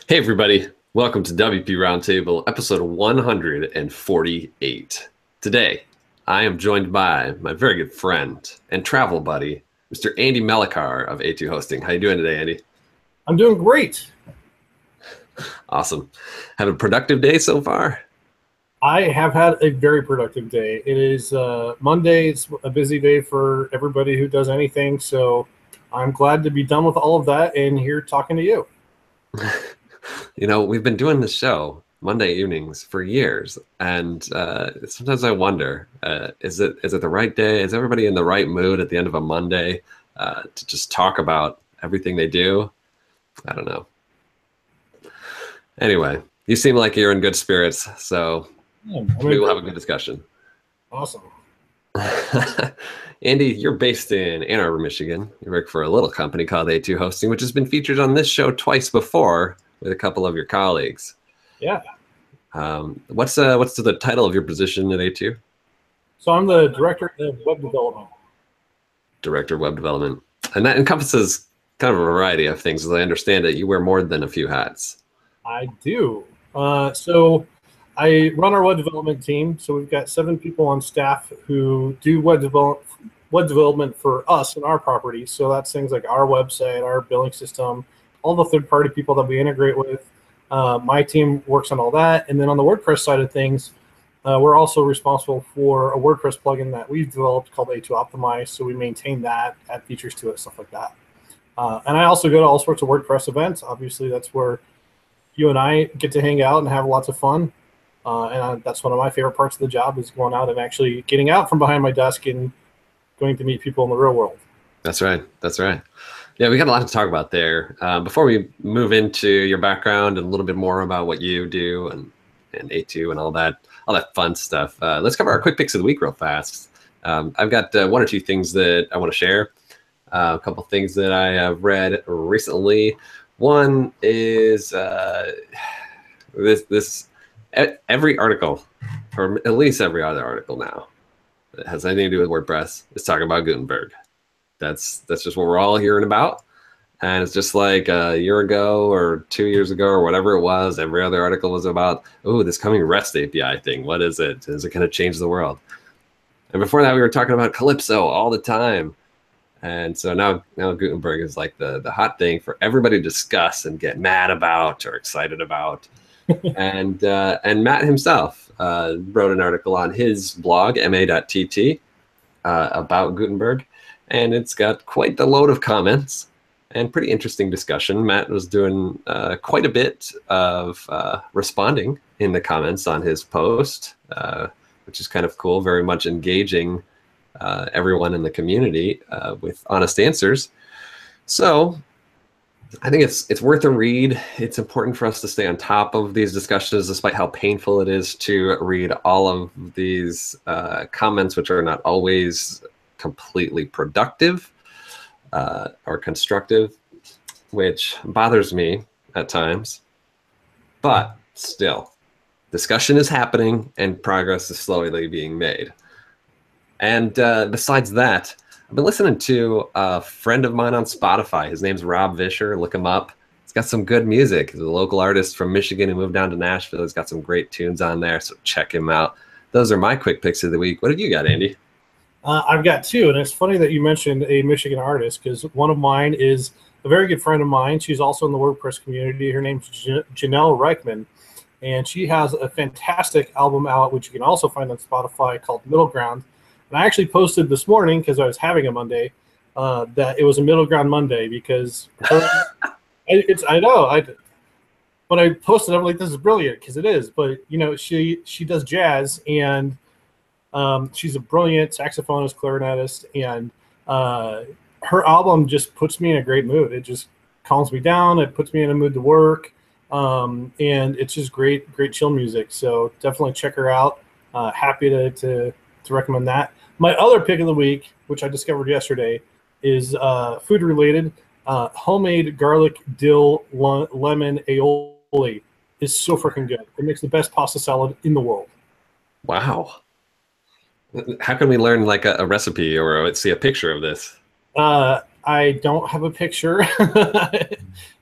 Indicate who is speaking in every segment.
Speaker 1: Hey, everybody. Welcome to WP Roundtable, episode 148. Today, I am joined by my very good friend and travel buddy, Mr. Andy Melichar of A2 Hosting. How you doing today, Andy?
Speaker 2: I'm doing great.
Speaker 1: Awesome. Have a productive day so far?
Speaker 2: I have had a very productive day. It is Monday. It's a busy day for everybody who does anything. So I'm glad to be done with all of that and here talking to you.
Speaker 1: We've been doing this show Monday evenings for years, and sometimes I wonder, is it the right day? Is everybody in the right mood at the end of a Monday to just talk about everything they do? I don't know. Anyway, you seem like you're in good spirits, so maybe we'll have a good discussion.
Speaker 2: Awesome.
Speaker 1: Andy, you're based in Ann Arbor, Michigan. You work for a little company called A2 Hosting, which has been featured on this show twice before with a couple of your colleagues.
Speaker 2: Yeah.
Speaker 1: What's the title of your position at A2?
Speaker 2: So I'm the director of web development.
Speaker 1: Director of web development. And that encompasses kind of a variety of things. As I understand it, you wear more than a few hats.
Speaker 2: I do. So I run our web development team. So we've got 7 people on staff who do web development for us and our property. So that's things like our website, our billing system, all the third-party people that we integrate with. My team works on all that. And then on the WordPress side of things, we're also responsible for a WordPress plugin that we've developed called A2 Optimize. So we maintain that, add features to it, stuff like that. And I also go to all sorts of WordPress events. Obviously, that's where you and I get to hang out and have lots of fun. That's one of my favorite parts of the job is going out and actually getting out from behind my desk and going to meet people in the real world.
Speaker 1: That's right. That's right. Yeah, we got a lot to talk about there. Before we move into your background and a little bit more about what you do and A2 and all that fun stuff, let's cover our quick picks of the week real fast. I've got one or two things that I want to share. A couple things that I have read recently. One is every article, or at least every other article now, that has anything to do with WordPress is talking about Gutenberg. That's just what we're all hearing about. And it's just like a year ago or 2 years ago or whatever it was, every other article was about, oh, this coming REST API thing. What is it? Is it going to change the world? And before that, we were talking about Calypso all the time. And so now Gutenberg is like the hot thing for everybody to discuss and get mad about or excited about. And Matt himself wrote an article on his blog, ma.tt, about Gutenberg. And it's got quite the load of comments and pretty interesting discussion. Matt was doing quite a bit of responding in the comments on his post, which is kind of cool, very much engaging everyone in the community with honest answers. So I think it's worth a read. It's important for us to stay on top of these discussions, despite how painful it is to read all of these comments, which are not always completely productive or constructive, which bothers me at times. But still, discussion is happening and progress is slowly being made. And besides that, I've been listening to a friend of mine on Spotify. His name's Rob Vischer. Look him up. He's got some good music. He's a local artist from Michigan who moved down to Nashville. He's got some great tunes on there, so check him out. Those are my quick picks of the week. What have you got, Andy?
Speaker 2: I've got 2, and it's funny that you mentioned a Michigan artist because one of mine is a very good friend of mine. She's also in the WordPress community. Her name's Janelle Reichman, and she has a fantastic album out, which you can also find on Spotify, called Middle Ground. And I actually posted this morning, because I was having a Monday, that it was a Middle Ground Monday because I know. But I posted, I'm like, this is brilliant, because it is. But, she does jazz, and she's a brilliant saxophonist, clarinetist, and her album just puts me in a great mood. It just calms me down. It puts me in a mood to work, and it's just great chill music. So definitely check her out. Happy to recommend that. My other pick of the week, which I discovered yesterday, is food related. Homemade garlic dill lemon aioli is so freaking good. It makes the best pasta salad in the world.
Speaker 1: Wow. How can we learn like a recipe or see a picture of this?
Speaker 2: I don't have a picture.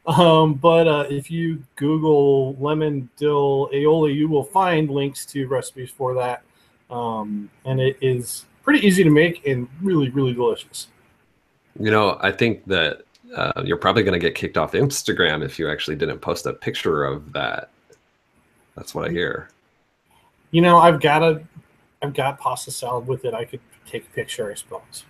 Speaker 2: But if you Google lemon dill aioli, you will find links to recipes for that. And it is pretty easy to make and really, really delicious.
Speaker 1: You know, I think that you're probably going to get kicked off Instagram if you actually didn't post a picture of that. That's what I hear.
Speaker 2: You know, I've got pasta salad with it. I could take a picture, I suppose.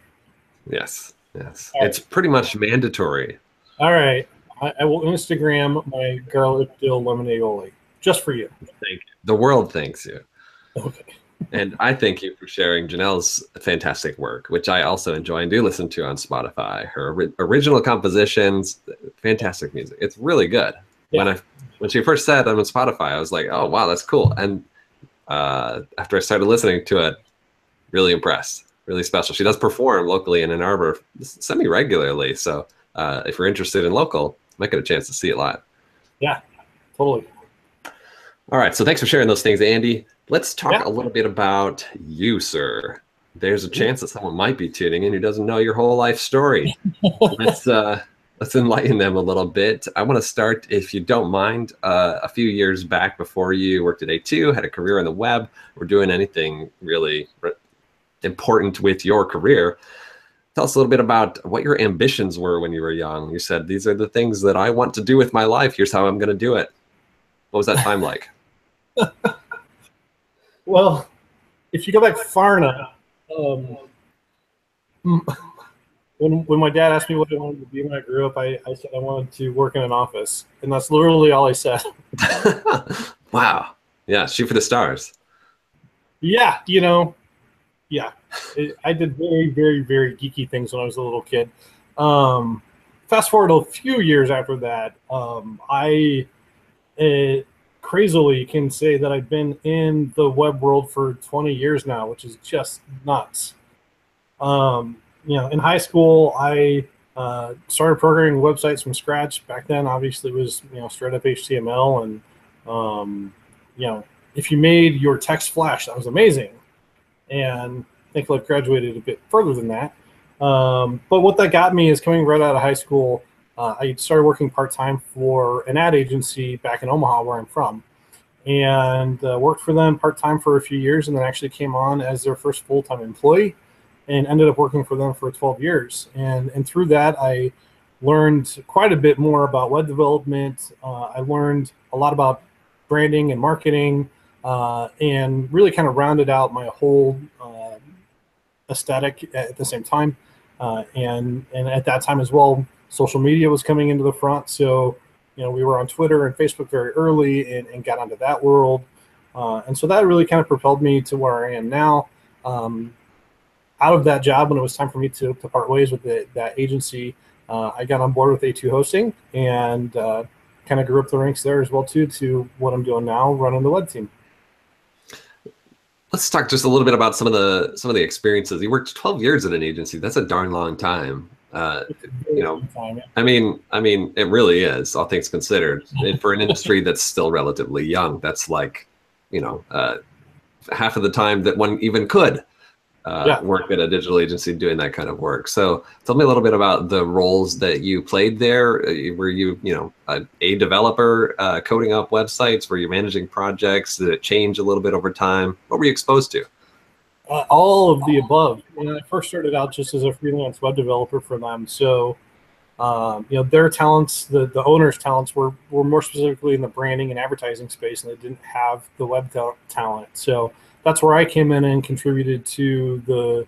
Speaker 1: Yes, yes.
Speaker 2: All
Speaker 1: It's
Speaker 2: right.
Speaker 1: pretty much mandatory.
Speaker 2: All right. I will Instagram my garlic dill lemon aioli just for you.
Speaker 1: Thank you. The world thanks you.
Speaker 2: Okay.
Speaker 1: And I thank you for sharing Janelle's fantastic work, which I also enjoy and do listen to on Spotify. Her original compositions, fantastic music. It's really good.
Speaker 2: Yeah.
Speaker 1: When she first said I'm on Spotify, I was like, oh wow, that's cool. And after I started listening to it, really impressed. Really special. She does perform locally in Ann Arbor semi regularly. So if you're interested in local, might get a chance to see it live.
Speaker 2: Yeah. Totally.
Speaker 1: All right. So thanks for sharing those things, Andy. Let's talk
Speaker 2: Yeah.
Speaker 1: a little bit about you, sir. There's a chance that someone might be tuning in who doesn't know your whole life story. Let's let's enlighten them a little bit. I want to start, if you don't mind, a few years back before you worked at A2, had a career on the web, or doing anything really important with your career. Tell us a little bit about what your ambitions were when you were young. You said, these are the things that I want to do with my life. Here's how I'm going to do it. What was that time like?
Speaker 2: Well, if you go back far enough, um, when my dad asked me what I wanted to be when I grew up, I said I wanted to work in an office, and that's literally all I said.
Speaker 1: Wow. Yeah, shoot for the stars.
Speaker 2: Yeah, you know, yeah, I did very, very, very geeky things when I was a little kid. Um, Fast forward a few years after that, I crazily can say that I've been in the web world for 20 years now, which is just nuts. You know, in high school, I started programming websites from scratch. Back then, obviously, it was straight up HTML, and um, you know, if you made your text flash, that was amazing. And thankfully, I've graduated a bit further than that. But what that got me is coming right out of high school. I started working part time for an ad agency back in Omaha, where I'm from, and worked for them part time for a few years, and then actually came on as their first full time employee, and ended up working for them for 12 years. And through that, I learned quite a bit more about web development. I learned a lot about branding and marketing, and really kind of rounded out my whole aesthetic at the same time. And at that time as well, social media was coming into the front. So, we were on Twitter and Facebook very early, and got onto that world. And so that really kind of propelled me to where I am now. Out of that job, when it was time for me to part ways with that agency, I got on board with A2 Hosting, and kind of grew up the ranks there as well too, to what I'm doing now, running the web team.
Speaker 1: Let's talk just a little bit about some of the experiences. You worked 12 years at an agency. That's a darn long time. I mean, it really is, all things considered. For an industry that's still relatively young, that's like, half of the time that one even could work at a digital agency doing that kind of work. So tell me a little bit about the roles that you played there. Were you, a developer coding up websites? Were you managing projects? Did it change a little bit over time? What were you exposed to?
Speaker 2: All of the above. I first started out just as a freelance web developer for them. So, their talents, the owners' talents were more specifically in the branding and advertising space, and they didn't have the web talent. So that's where I came in and contributed to the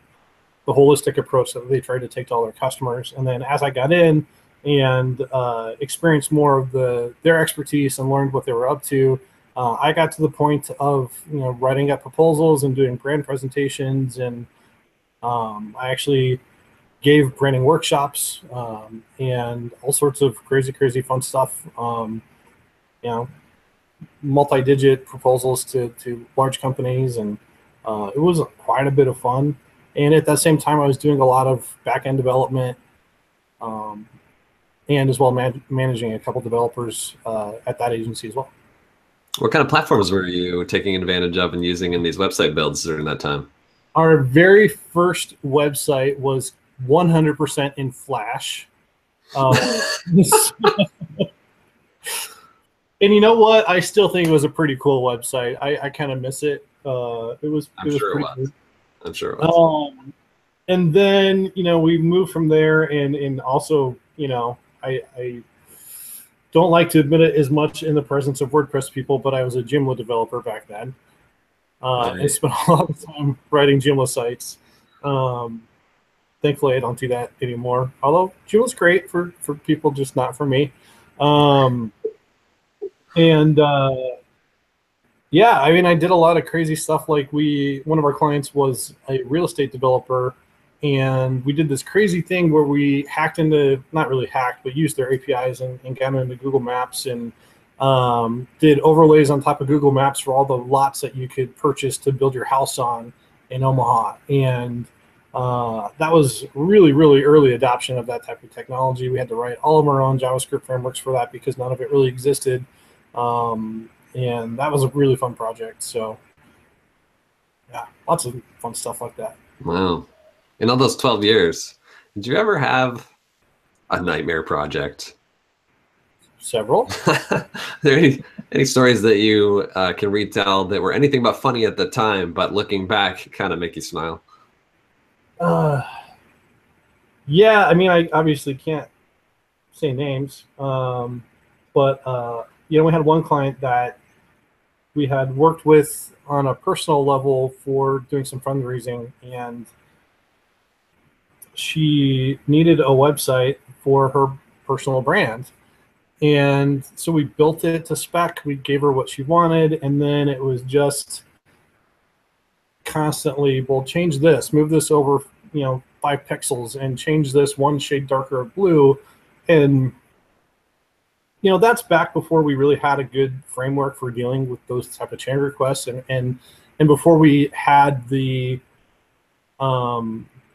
Speaker 2: holistic approach that they tried to take to all their customers. And then as I got in and experienced more of their expertise and learned what they were up to, I got to the point of writing up proposals and doing brand presentations, and I actually gave branding workshops, and all sorts of crazy fun stuff. Multi-digit proposals to large companies, and it was quite a bit of fun. And at that same time, I was doing a lot of back-end development, and as well managing a couple developers at that agency as well.
Speaker 1: What kind of platforms were you taking advantage of and using in these website builds during that time?
Speaker 2: Our very first website was 100% in Flash. And you know what? I still think it was a pretty cool website. I kind of miss it.
Speaker 1: I'm
Speaker 2: It was
Speaker 1: sure it
Speaker 2: pretty
Speaker 1: was.
Speaker 2: cool.
Speaker 1: I'm sure it was.
Speaker 2: And then we moved from there, and also I don't like to admit it as much in the presence of WordPress people, but I was a Joomla developer back then, and
Speaker 1: Right.
Speaker 2: spent a lot of time writing Joomla sites. Um, Thankfully, I don't do that anymore. Although Joomla's great for people, just not for me. Um, and Yeah, I mean, I did a lot of crazy stuff. Like one of our clients was a real estate developer, and we did this crazy thing where we hacked into, not really hacked, but used their APIs and got into Google Maps and did overlays on top of Google Maps for all the lots that you could purchase to build your house on in Omaha. And that was really, really early adoption of that type of technology. We had to write all of our own JavaScript frameworks for that because none of it really existed. And that was a really fun project. So yeah, lots of fun stuff like that.
Speaker 1: Wow. In all those 12 years, did you ever have a nightmare project?
Speaker 2: Several.
Speaker 1: Are there any stories that you can retell that were anything but funny at the time, but looking back kind of make you smile?
Speaker 2: Uh, yeah, I mean, I obviously can't say names, but we had one client that we had worked with on a personal level for doing some fundraising, and she needed a website for her personal brand. And so we built it to spec. We gave her what she wanted, and then it was just constantly, well, change this, move this over, 5 pixels, and change this one shade darker of blue. And that's back before we really had a good framework for dealing with those type of change requests, and before we had the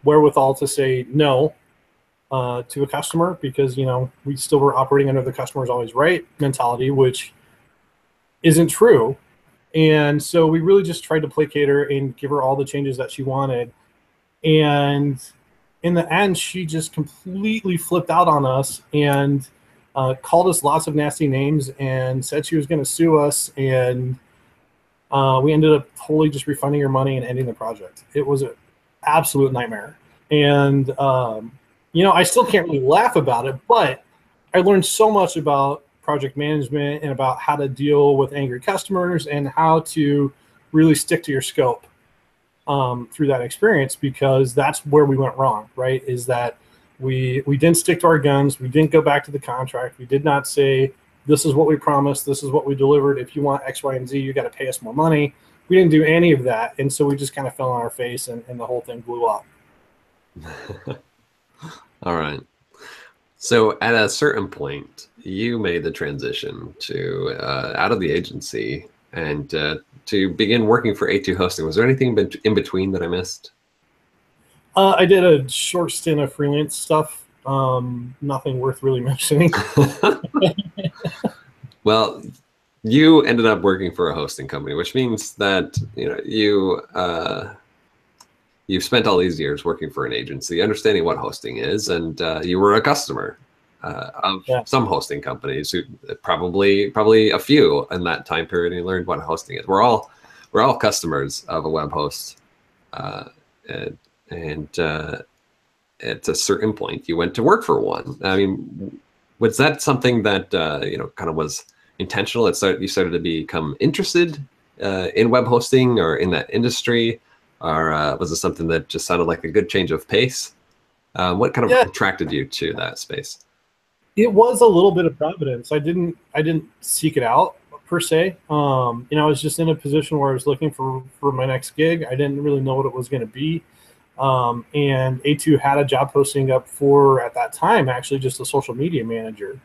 Speaker 2: wherewithal to say no to a customer, because we still were operating under the customer's always right mentality, which isn't true. And so we really just tried to placate her and give her all the changes that she wanted. And in the end, she just completely flipped out on us and called us lots of nasty names and said she was going to sue us. And we ended up totally just refunding her money and ending the project. It was an absolute nightmare. And I still can't really laugh about it, but I learned so much about project management and about how to deal with angry customers and how to really stick to your scope through that experience, because that's where we went wrong, right? Is that we didn't stick to our guns. We didn't go back to the contract. We did not say, this is what we promised. This is what we delivered. If you want X, Y, and Z, you got to pay us more money. We didn't do any of that. And so we just kind of fell on our face, and the whole thing blew up.
Speaker 1: All right. So at a certain point, you made the transition to out of the agency and to begin working for A2 Hosting. Was there anything in between that I missed?
Speaker 2: I did a short stint of freelance stuff. Nothing worth really mentioning.
Speaker 1: Well, you ended up working for a hosting company, which means that you've spent all these years working for an agency, understanding what hosting is, and you were a customer of some hosting companies, who probably a few in that time period. And you learned what hosting is. We're all customers of a web host, and at a certain point, you went to work for one. I mean, was that something that kind of was intentional? You started to become interested in web hosting or in that industry, or was it something that just sounded like a good change of pace? What kind of attracted you to that space?
Speaker 2: It was a little bit of providence. I didn't seek it out per se. I was just in a position where I was looking for my next gig. I didn't really know what it was going to be. And A2 had a job posting up for, at that time, actually just a social media manager.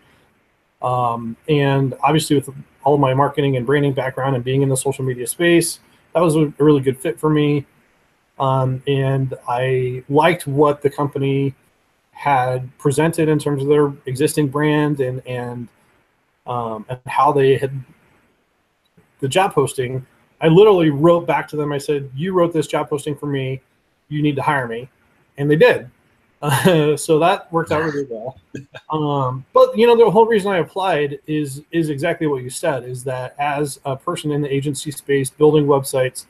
Speaker 2: And obviously with all of my marketing and branding background and being in the social media space, that was a really good fit for me. And I liked what the company had presented in terms of their existing brand and how they had the job posting. I literally wrote back to them. I said, "You wrote this job posting for me. You need to hire me," and they did. So that worked out really well. But you know, the whole reason I applied is exactly what you said, is that as a person in the agency space building websites,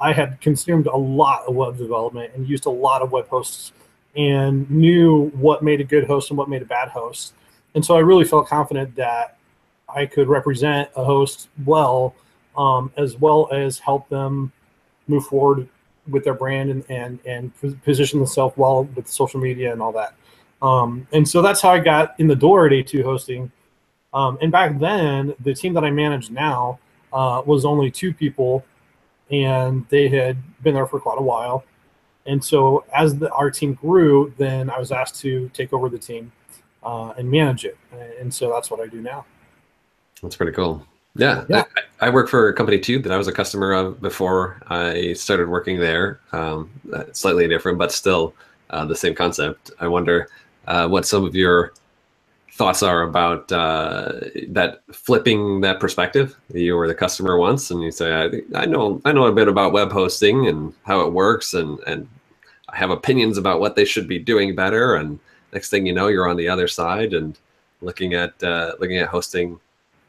Speaker 2: I had consumed a lot of web development and used a lot of web hosts and knew what made a good host and what made a bad host. And so I really felt confident that I could represent a host as well as help them move forward with their brand and position themselves well with social media and all that. And so that's how I got in the door at A2 Hosting. And back then, the team that I manage now was only 2 people, and they had been there for quite a while. And so as our team grew, then I was asked to take over the team and manage it. And so that's what I do now.
Speaker 1: That's pretty cool. Yeah.
Speaker 2: Yeah.
Speaker 1: I work for a company too that I was a customer of before I started working there. Slightly different, but still the same concept. I wonder what some of your thoughts are about that, flipping that perspective. You were the customer once, and you say, I know a bit about web hosting and how it works, and I have opinions about what they should be doing better. And next thing you know, you're on the other side and looking at hosting,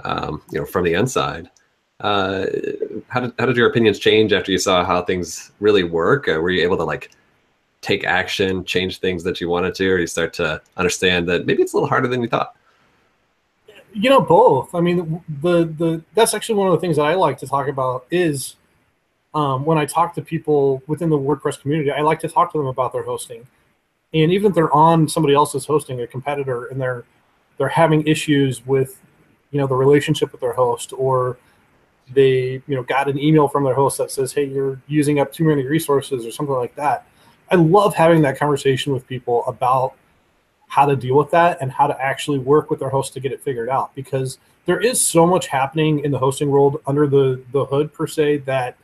Speaker 1: from the inside. How did your opinions change after you saw how things really work? Were you able to like take action, change things that you wanted to, or you start to understand that maybe it's a little harder than you thought?
Speaker 2: You know, both. I mean, that's actually one of the things that I like to talk about is when I talk to people within the WordPress community, I like to talk to them about their hosting. And even if they're on somebody else's hosting, a competitor, and they're having issues with, the relationship with their host, or they, got an email from their host that says, hey, you're using up too many resources or something like that. I love having that conversation with people about how to deal with that and how to actually work with their host to get it figured out, because there is so much happening in the hosting world under the hood per se that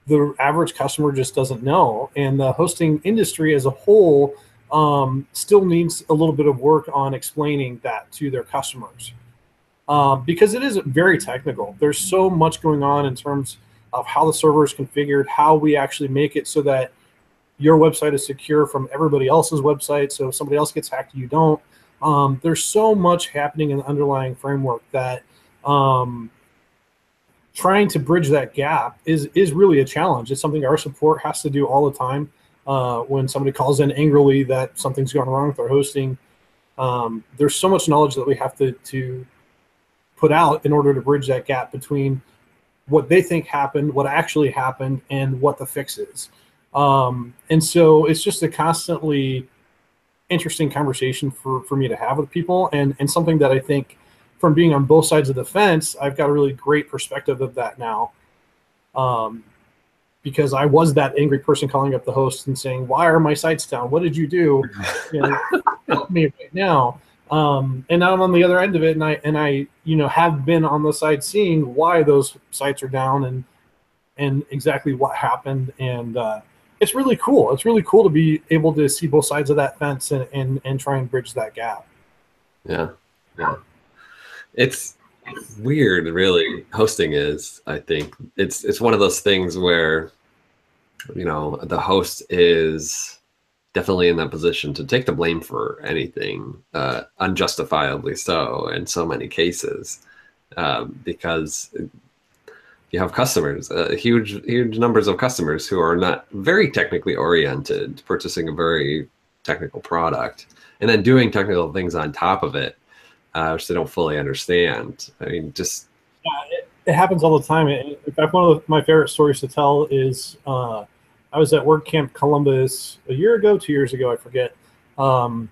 Speaker 2: the average customer just doesn't know. And the hosting industry as a whole still needs a little bit of work on explaining that to their customers. Because it is very technical. There's so much going on in terms of how the server is configured, how we actually make it so that your website is secure from everybody else's website. So if somebody else gets hacked, you don't. There's so much happening in the underlying framework that trying to bridge that gap is really a challenge. It's something our support has to do all the time. When somebody calls in angrily that something's gone wrong with our hosting, there's so much knowledge that we have to put out in order to bridge that gap between what they think happened, what actually happened, and what the fix is. And so it's just a constantly interesting conversation for me to have with people, and something that I think, from being on both sides of the fence, I've got a really great perspective of that now. Because I was that angry person calling up the host and saying, why are my sites down? What did you do? Help me right now. And now I'm on the other end of it, and I have been on the side seeing why those sites are down and exactly what happened. And it's really cool. It's really cool to be able to see both sides of that fence and try and bridge that gap.
Speaker 1: Yeah. It's weird, really. Hosting is, I think, it's one of those things where, the host is definitely in that position to take the blame for anything, unjustifiably so in so many cases, because you have customers, huge numbers of customers who are not very technically oriented, purchasing a very technical product, and then doing technical things on top of it, which they don't fully understand. I mean, just
Speaker 2: it happens all the time. In fact, one of my favorite stories to tell is I was at WordCamp Columbus a year ago, 2 years ago, I forget. And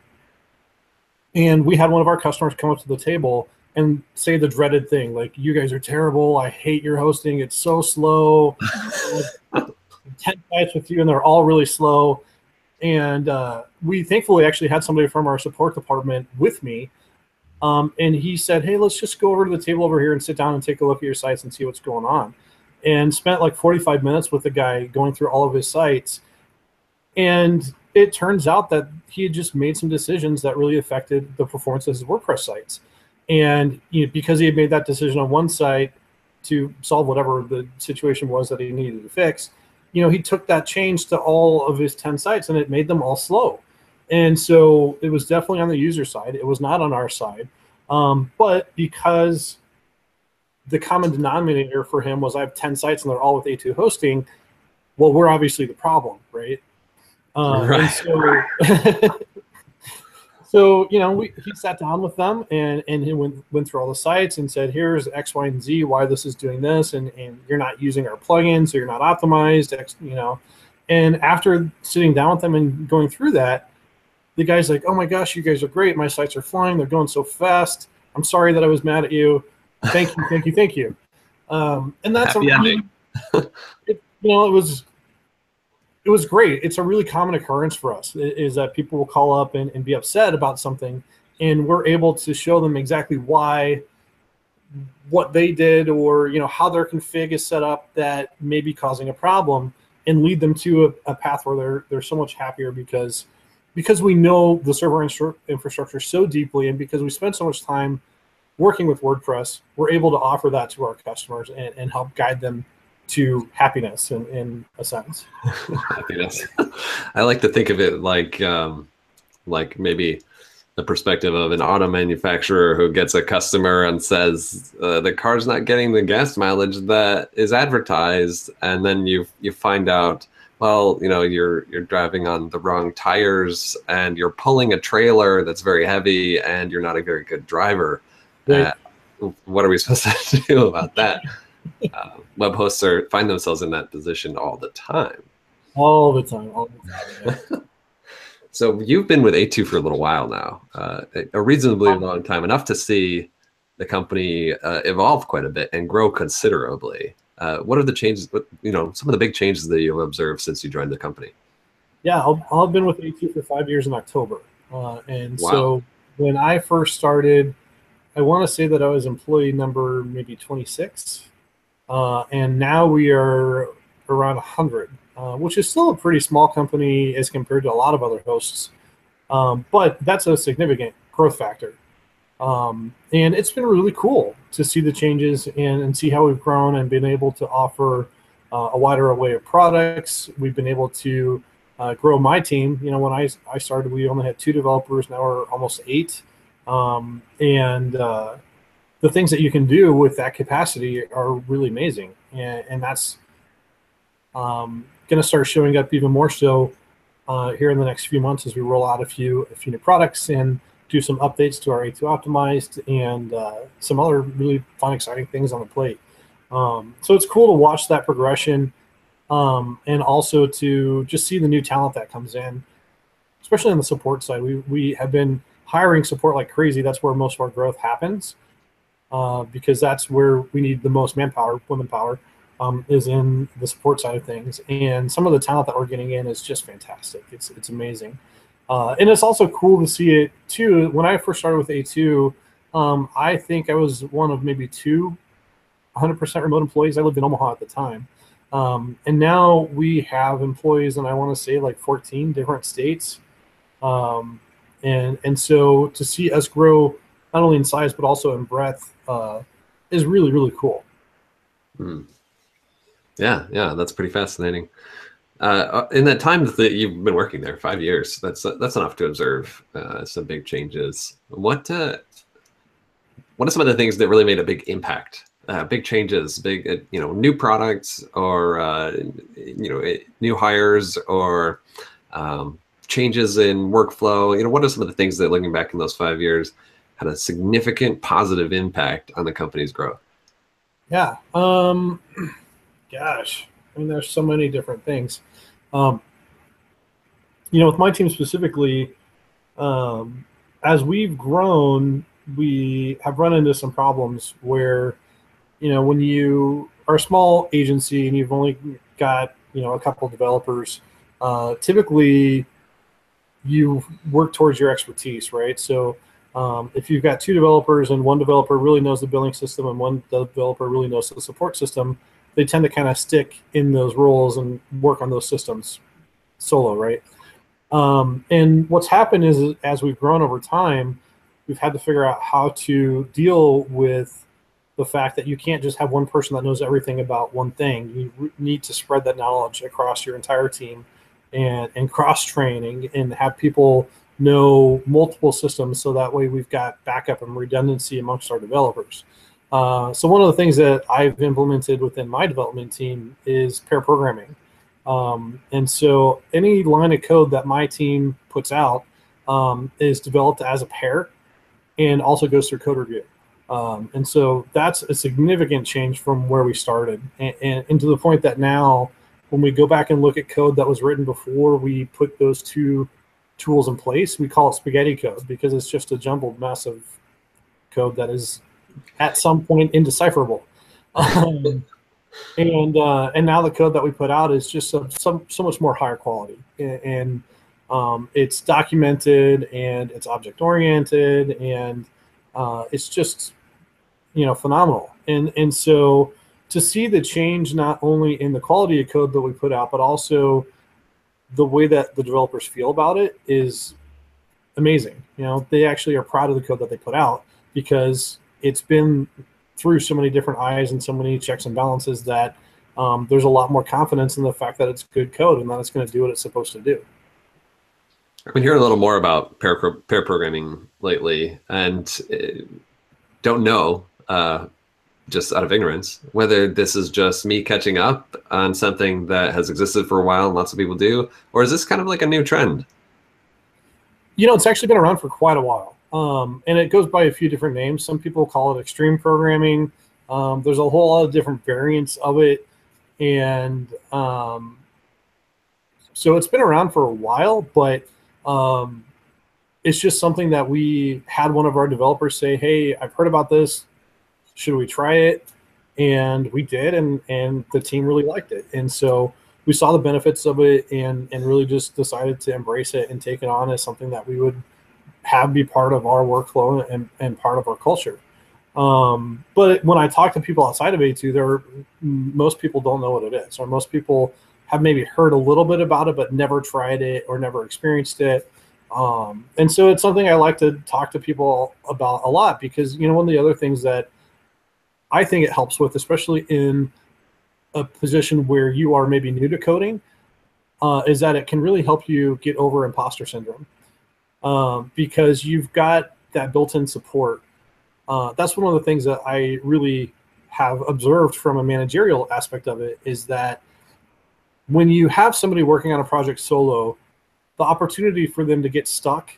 Speaker 2: we had one of our customers come up to the table and say the dreaded thing, like, you guys are terrible. I hate your hosting. It's so slow. 10 sites with you, and they're all really slow. And we thankfully actually had somebody from our support department with me. And he said, hey, let's just go over to the table over here and sit down and take a look at your sites and see what's going on. And spent like 45 minutes with the guy going through all of his sites. And it turns out that he had just made some decisions that really affected the performance of his WordPress sites. And because he had made that decision on one site to solve whatever the situation was that he needed to fix, he took that change to all of his 10 sites, and it made them all slow. And so it was definitely on the user side. It was not on our side. But because the common denominator for him was I have 10 sites and they're all with A2 hosting, well, we're obviously the problem, right? And
Speaker 1: Right.
Speaker 2: so, so he sat down with them and he went through all the sites and said, here's X, Y, and Z, why this is doing this, and you're not using our plugins, so you're not optimized, And after sitting down with them and going through that, the guy's like, oh my gosh, you guys are great. My sites are flying. They're going so fast. I'm sorry that I was mad at you. Thank you, thank you, thank you. And that's
Speaker 1: Happy ending.
Speaker 2: it was great. It's a really common occurrence for us is that people will call up and be upset about something, and we're able to show them exactly why, what they did, or how their config is set up that may be causing a problem, and lead them to a path where they're so much happier because we know the server infrastructure so deeply, and because we spend so much time working with WordPress, we're able to offer that to our customers and help guide them to happiness in a sense.
Speaker 1: Happiness. I like to think of it like maybe the perspective of an auto manufacturer who gets a customer and says the car's not getting the gas mileage that is advertised, and then you find out, well, you're driving on the wrong tires and you're pulling a trailer that's very heavy and you're not a very good driver.
Speaker 2: Right.
Speaker 1: What are we supposed to do about that? Web hosts find themselves in that position all the time.
Speaker 2: All the time. Yeah.
Speaker 1: So you've been with A2 for a little while now, a reasonably long time, enough to see the company evolve quite a bit and grow considerably. What are the changes, some of the big changes that you've observed since you joined the company?
Speaker 2: Yeah, I'll have been with A2 for 5 years in October. And
Speaker 1: Wow.
Speaker 2: So when I first started, I want to say that I was employee number maybe 26. And now we are around 100, which is still a pretty small company as compared to a lot of other hosts. But that's a significant growth factor. And it's been really cool to see the changes and see how we've grown and been able to offer a wider array of products. We've been able to grow my team. When I started, we only had 2 developers. Now we're almost 8. The things that you can do with that capacity are really amazing. And that's going to start showing up even more so here in the next few months as we roll out a few new products and do some updates to our A2 optimized and some other really fun, exciting things on the plate. So it's cool to watch that progression and also to just see the new talent that comes in, especially on the support side. We have been hiring support like crazy. That's where most of our growth happens because that's where we need the most manpower, women power, is in the support side of things. And some of the talent that we're getting in is just fantastic. It's amazing. And it's also cool to see it too. When I first started with A2, I think I was one of maybe 2 100% remote employees. I lived in Omaha at the time. And now we have employees in, I want to say, like 14 different states. And so to see us grow not only in size but also in breadth is really, really cool.
Speaker 1: Yeah, that's pretty fascinating. In that time that you've been working there, 5 years, that's enough to observe some big changes. What are some of the things that really made a big impact? Big changes, big new products, or new hires, or changes in workflow. What are some of the things that, looking back in those 5 years, had a significant positive impact on the company's growth?
Speaker 2: Yeah. Gosh, I mean, there's so many different things. With my team specifically, as we've grown, we have run into some problems where, when you are a small agency and you've only got, a couple of developers, typically you work towards your expertise, right? So if you've got 2 developers and one developer really knows the billing system and one developer really knows the support system, they tend to kind of stick in those roles and work on those systems solo, right? And what's happened is as we've grown over time, we've had to figure out how to deal with the fact that you can't just have one person that knows everything about one thing. You need to spread that knowledge across your entire team and cross training and have people know multiple systems, so that way we've got backup and redundancy amongst our developers. So one of the things that I've implemented within my development team is pair programming. And so any line of code that my team puts out is developed as a pair and also goes through code review. And so that's a significant change from where we started, and to the point that now when we go back and look at code that was written before we put those two tools in place, we call it spaghetti code, because it's just a jumbled mess of code that is at some point indecipherable. And now the code that we put out is just so much more higher quality, and it's documented and it's object oriented, and it's just phenomenal. And so to see the change not only in the quality of code that we put out, but also the way that the developers feel about it is amazing. They actually are proud of the code that they put out, because it's been through so many different eyes and so many checks and balances that there's a lot more confidence in the fact that it's good code and that it's going to do what it's supposed to do.
Speaker 1: I've been hearing a little more about pair programming lately, and don't know, just out of ignorance, whether this is just me catching up on something that has existed for a while and lots of people do, or is this kind of like a new trend?
Speaker 2: It's actually been around for quite a while. And it goes by a few different names. Some people call it extreme programming. There's a whole lot of different variants of it. And so it's been around for a while, but it's just something that we had one of our developers say, hey, I've heard about this. Should we try it? And we did, and the team really liked it. And so we saw the benefits of it and really just decided to embrace it and take it on as something that we would have be part of our workflow and part of our culture. But when I talk to people outside of A2, most people don't know what it is, or most people have maybe heard a little bit about it, but never tried it or never experienced it. And so it's something I like to talk to people about a lot, because, one of the other things that I think it helps with, especially in a position where you are maybe new to coding, is that it can really help you get over imposter syndrome, because you've got that built-in support. That's one of the things that I really have observed from a managerial aspect of it, is that when you have somebody working on a project solo, the opportunity for them to get stuck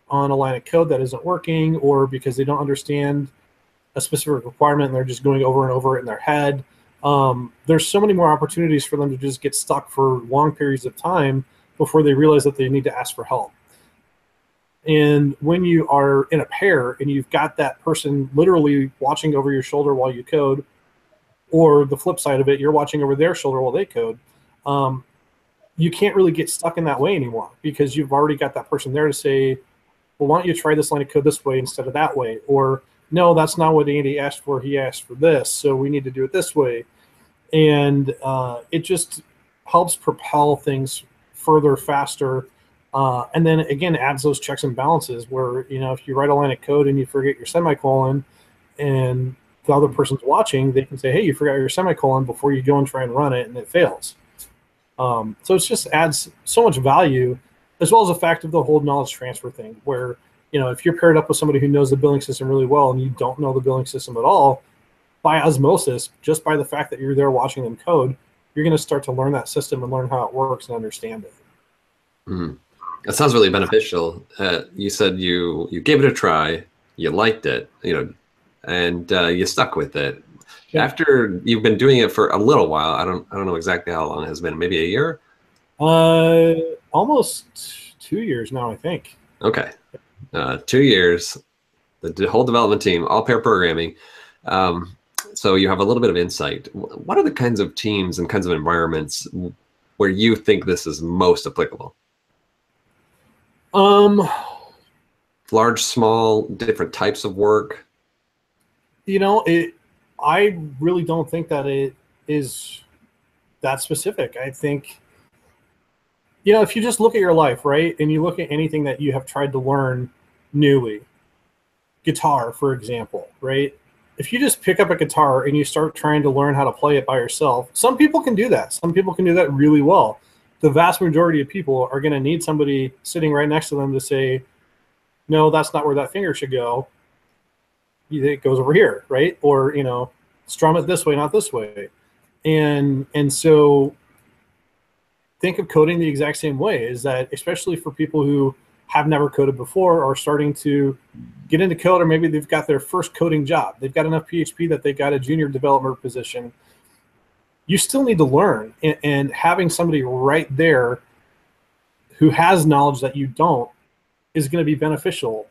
Speaker 2: on a line of code that isn't working, or because they don't understand a specific requirement and they're just going over and over it in their head, there's so many more opportunities for them to just get stuck for long periods of time before they realize that they need to ask for help. And when you are in a pair and you've got that person literally watching over your shoulder while you code, or the flip side of it, you're watching over their shoulder while they code, you can't really get stuck in that way anymore, because you've already got that person there to say, well, why don't you try this line of code this way instead of that way? Or, no, that's not what Andy asked for. He asked for this, so we need to do it this way. And it just helps propel things further, faster. And then, again, adds those checks and balances where, if you write a line of code and you forget your semicolon and the other person's watching, they can say, hey, you forgot your semicolon, before you go and try and run it, and it fails. So it just adds so much value, as well as the fact of the whole knowledge transfer thing, where, if you're paired up with somebody who knows the billing system really well and you don't know the billing system at all, by osmosis, just by the fact that you're there watching them code, you're going to start to learn that system and learn how it works and understand it.
Speaker 1: Mm. That sounds really beneficial. You said you gave it a try, you liked it, and you stuck with it. Yeah. After you've been doing it for a little while, I don't know exactly how long it has been. Maybe a year?
Speaker 2: Almost 2 years now, I think.
Speaker 1: Okay. 2 years, the whole development team, all pair programming. So you have a little bit of insight. What are the kinds of teams and kinds of environments where you think this is most applicable? Large, small, different types of work?
Speaker 2: I really don't think that it is that specific. I think, if you just look at your life, right, and you look at anything that you have tried to learn newly, guitar, for example, right? If you just pick up a guitar and you start trying to learn how to play it by yourself, some people can do that. Some people can do that really well. the vast majority of people are going to need somebody sitting right next to them to say, no, that's not where that finger should go. It goes over here, right? Or, strum it this way, not this way. And so think of coding the exact same way, is that especially for people who have never coded before or starting to get into code, or maybe they've got their first coding job, they've got enough PHP that they've got a junior developer position, you still need to learn. And having somebody right there who has knowledge that you don't is going to be beneficial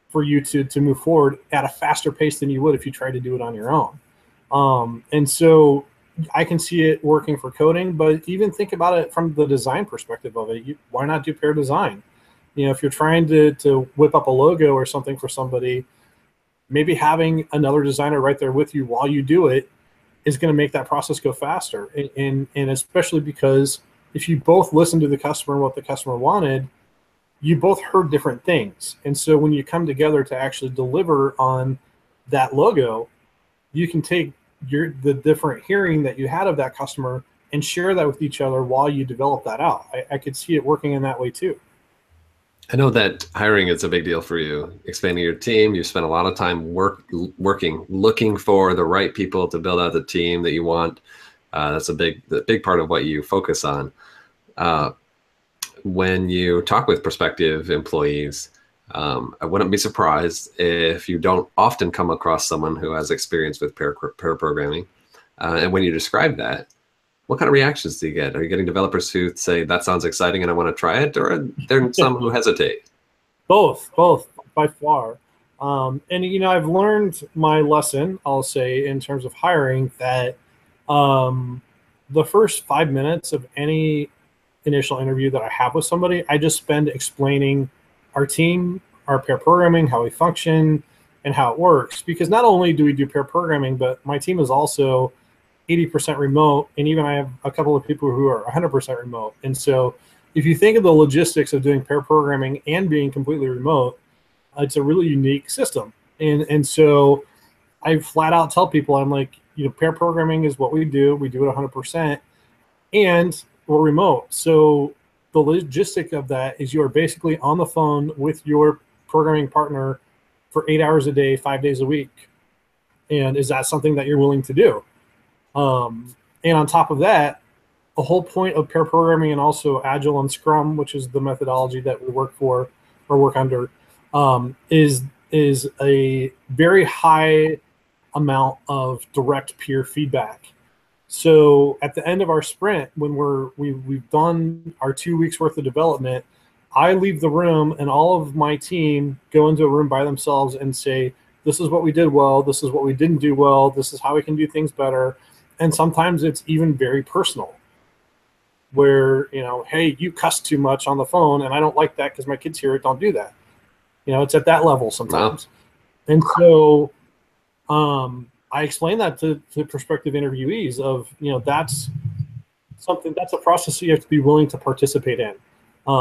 Speaker 2: for you to move forward at a faster pace than you would if you tried to do it on your own. And so I can see it working for coding, but even think about it from the design perspective of it. Why not do pair design? If you're trying to whip up a logo or something for somebody, maybe having another designer right there with you while you do it is going to make that process go faster. And especially because if you both listen to the customer and what the customer wanted, you both heard different things. And so when you come together to actually deliver on that logo, you can take the different hearing that you had of that customer and share that with each other while you develop that out. I could see it working in that way too.
Speaker 1: I know that hiring is a big deal for you. Expanding your team, you spent a lot of time looking for the right people to build out the team that you want. That's the big part of what you focus on. When you talk with prospective employees, I wouldn't be surprised if you don't often come across someone who has experience with pair programming. And when you describe that, what kind of reactions do you get? Are you getting developers who say, that sounds exciting and I want to try it? Or are there some who hesitate?
Speaker 2: Both by far. And, I've learned my lesson, I'll say, in terms of hiring, that the first 5 minutes of any initial interview that I have with somebody, I just spend explaining our team, our pair programming, how we function, and how it works. Because not only do we do pair programming, but my team is also 80% remote, and even I have a couple of people who are 100% remote. And so if you think of the logistics of doing pair programming and being completely remote, it's a really unique system. And so I flat out tell people, I'm like, pair programming is what we do. We do it 100%, and we're remote. So the logistic of that is you are basically on the phone with your programming partner for 8 hours a day, 5 days a week. And is that something that you're willing to do? And on top of that, the whole point of pair programming and also Agile and Scrum, which is the methodology that we work for or work under, is a very high amount of direct peer feedback. So at the end of our sprint, when we've done our 2 weeks worth of development, I leave the room and all of my team go into a room by themselves and say, this is what we did well, this is what we didn't do well, this is how we can do things better. And sometimes it's even very personal, where, hey, you cuss too much on the phone and I don't like that because my kids hear it, don't do that. It's at that level sometimes. Wow. And so I explain that to prospective interviewees of, that's a process you have to be willing to participate in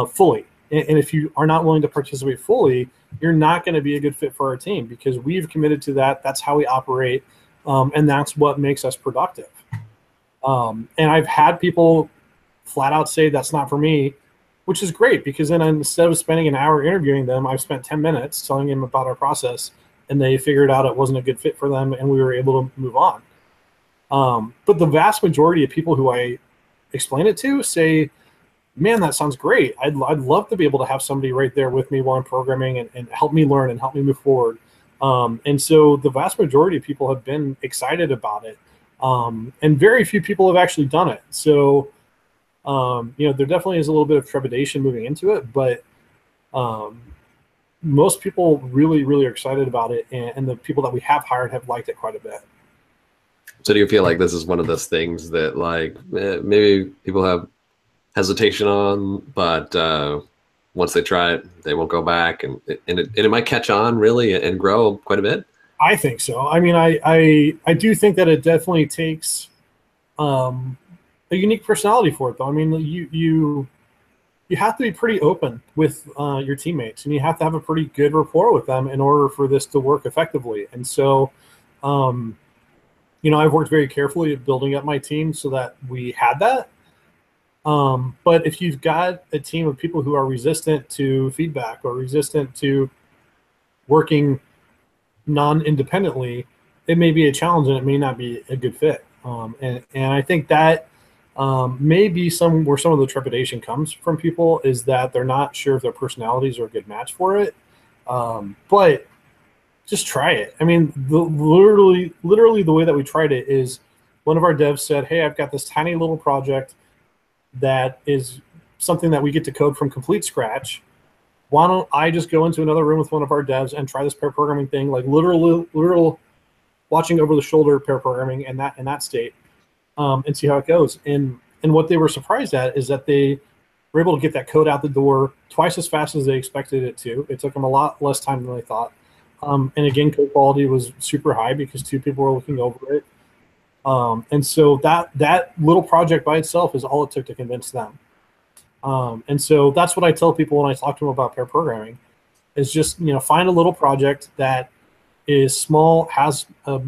Speaker 2: fully. And if you are not willing to participate fully, you're not going to be a good fit for our team, because we've committed to that. That's how we operate. And that's what makes us productive. And I've had people flat out say that's not for me, which is great, because then instead of spending an hour interviewing them, I've spent 10 minutes telling them about our process, and they figured out it wasn't a good fit for them, and we were able to move on. But the vast majority of people who I explain it to say, man, that sounds great. I'd love to be able to have somebody right there with me while I'm programming and help me learn and help me move forward. And so the vast majority of people have been excited about it. And very few people have actually done it. So, there definitely is a little bit of trepidation moving into it, but most people really, really are excited about it. And the people that we have hired have liked it quite a bit.
Speaker 1: So do you feel like this is one of those things that maybe people have hesitation on, but once they try it, they won't go back, and it might catch on really and grow quite a bit?
Speaker 2: I think so. I mean, I do think that it definitely takes a unique personality for it, though. I mean, you have to be pretty open with your teammates, and you have to have a pretty good rapport with them in order for this to work effectively. And so, I've worked very carefully at building up my team so that we had that. But if you've got a team of people who are resistant to feedback or resistant to working non-independently, it may be a challenge and it may not be a good fit. And I think that may be where some of the trepidation comes from people, is that they're not sure if their personalities are a good match for it. But just try it. I mean, literally the way that we tried it is one of our devs said, "Hey, I've got this tiny little project that is something that we get to code from complete scratch. Why don't I just go into another room with one of our devs and try this pair programming thing, like literal watching over the shoulder pair programming in that state, and see how it goes." And what they were surprised at is that they were able to get that code out the door twice as fast as they expected it to. It took them a lot less time than they thought. And again, code quality was super high because two people were looking over it. And so that little project by itself is all it took to convince them. And so that's what I tell people when I talk to them about pair programming, is just, find a little project that is small, has a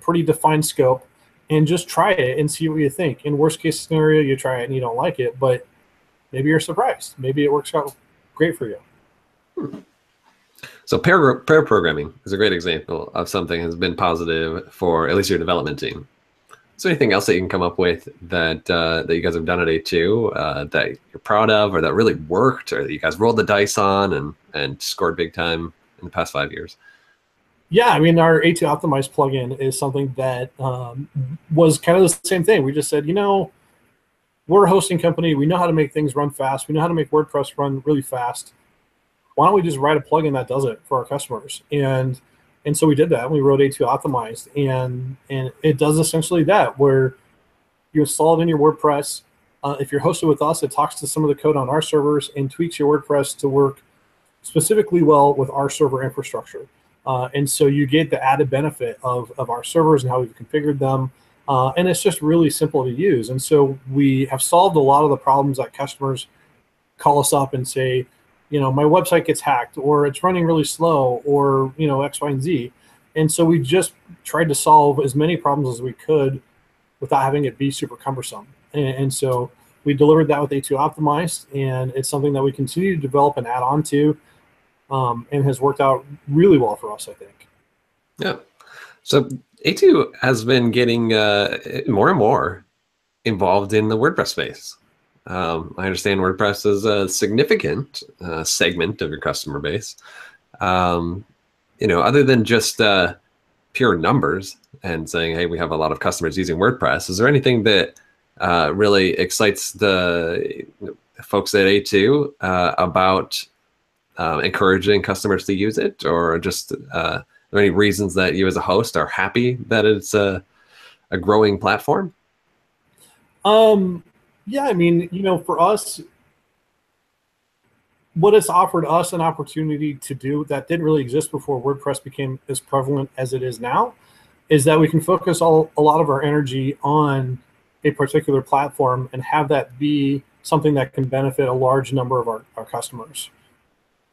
Speaker 2: pretty defined scope, and just try it and see what you think. In worst case scenario, you try it and you don't like it, but maybe you're surprised. Maybe it works out great for you.
Speaker 1: So pair programming is a great example of something that's been positive for at least your development team. Is there anything else that you can come up with that that you guys have done at A2 that you're proud of, or that really worked, or that you guys rolled the dice on and scored big time in the past 5 years?
Speaker 2: Yeah, I mean, our A2 Optimize plugin is something that was kind of the same thing. We just said, we're a hosting company. We know how to make things run fast. We know how to make WordPress run really fast. Why don't we just write a plugin that does it for our customers? And so we did that. We wrote A2 Optimized, and it does essentially that, where you install it in your WordPress. If you're hosted with us, it talks to some of the code on our servers and tweaks your WordPress to work specifically well with our server infrastructure. And so you get the added benefit of our servers and how we've configured them. And it's just really simple to use. And so we have solved a lot of the problems that customers call us up and say, my website gets hacked, or it's running really slow, or, X, Y, and Z. And so we just tried to solve as many problems as we could without having it be super cumbersome. And so we delivered that with A2 Optimized, and it's something that we continue to develop and add on to, and has worked out really well for us, I think.
Speaker 1: Yeah. So A2 has been getting more and more involved in the WordPress space. I understand WordPress is a significant segment of your customer base. Other than just pure numbers and saying, hey, we have a lot of customers using WordPress, is there anything that really excites the folks at A2 about encouraging customers to use it, or just are there any reasons that you as a host are happy that it's a growing platform?
Speaker 2: Yeah, I mean, for us, what it's offered us an opportunity to do that didn't really exist before WordPress became as prevalent as it is now, is that we can focus a lot of our energy on a particular platform and have that be something that can benefit a large number of our customers.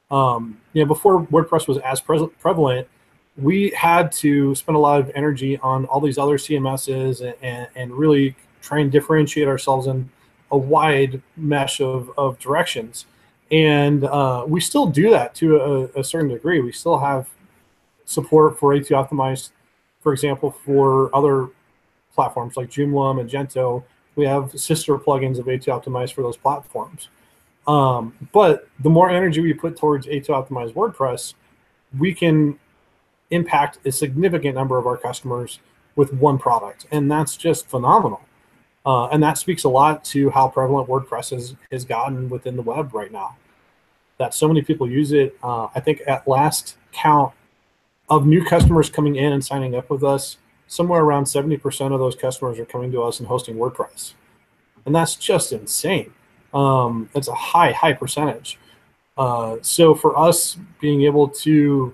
Speaker 2: Before WordPress was as prevalent, we had to spend a lot of energy on all these other CMSs and really try and differentiate ourselves in a wide mesh of directions. And we still do that to a certain degree. We still have support for A2 Optimized, for example, for other platforms like Joomla, Magento. We have sister plugins of A2 Optimized for those platforms. But the more energy we put towards A2 Optimized WordPress, we can impact a significant number of our customers with one product. And that's just phenomenal. And that speaks a lot to how prevalent WordPress has gotten within the web right now. That so many people use it. I think at last count of new customers coming in and signing up with us, somewhere around 70% of those customers are coming to us and hosting WordPress. And that's just insane. It's a high percentage. So for us, being able to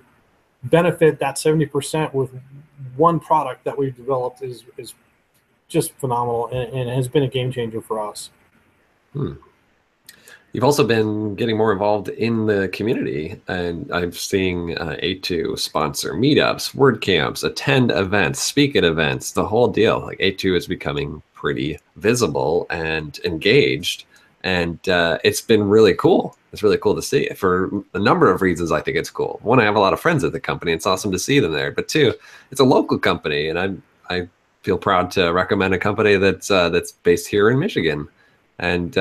Speaker 2: benefit that 70% with one product that we've developed is just phenomenal, and it has been a game changer for us.
Speaker 1: You've also been getting more involved in the community, and I'm seeing A2 sponsor meetups, WordCamps, attend events, speak at events, the whole deal. Like A2 is becoming pretty visible and engaged, and it's been really cool. It's really cool to see. For a number of reasons, I think it's cool. One, I have a lot of friends at the company. It's awesome to see them there. But two, it's a local company, and I feel proud to recommend a company that's based here in Michigan, and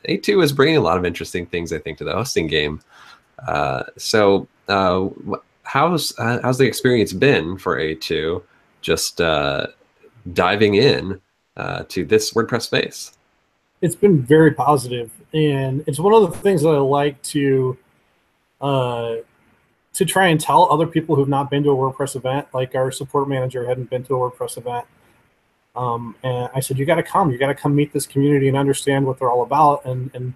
Speaker 1: A2 is bringing a lot of interesting things, I think, to the hosting game. How's the experience been for A2? Just diving in to this WordPress space.
Speaker 2: It's been very positive, and it's one of the things that I like uh, to try and tell other people who've not been to a WordPress event. Like our support manager hadn't been to a WordPress event, and I said, "You got to come. You got to come meet this community and understand what they're all about, and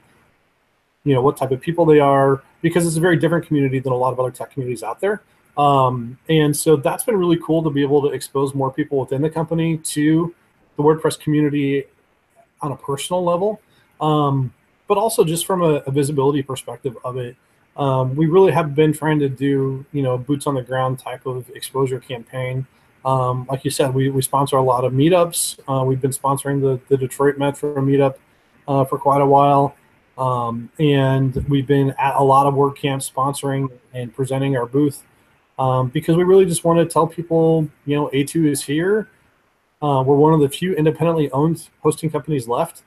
Speaker 2: what type of people they are, because it's a very different community than a lot of other tech communities out there." And so that's been really cool to be able to expose more people within the company to the WordPress community on a personal level, but also just from a visibility perspective of it. We really have been trying to do, boots on the ground type of exposure campaign. Like you said, we sponsor a lot of meetups. We've been sponsoring the Detroit Metro meetup for quite a while. And we've been at a lot of WordCamps sponsoring and presenting our booth, because we really just want to tell people, A2 is here. We're one of the few independently owned hosting companies left.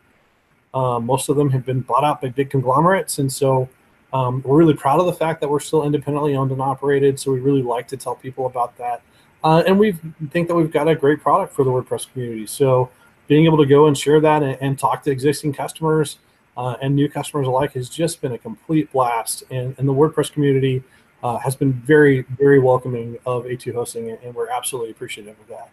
Speaker 2: Most of them have been bought out by big conglomerates. And so we're really proud of the fact that we're still independently owned and operated. So we really like to tell people about that. And we think that we've got a great product for the WordPress community. So being able to go and share that and talk to existing customers and new customers alike has just been a complete blast. And the WordPress community has been very, very welcoming of A2 hosting, and we're absolutely appreciative of that.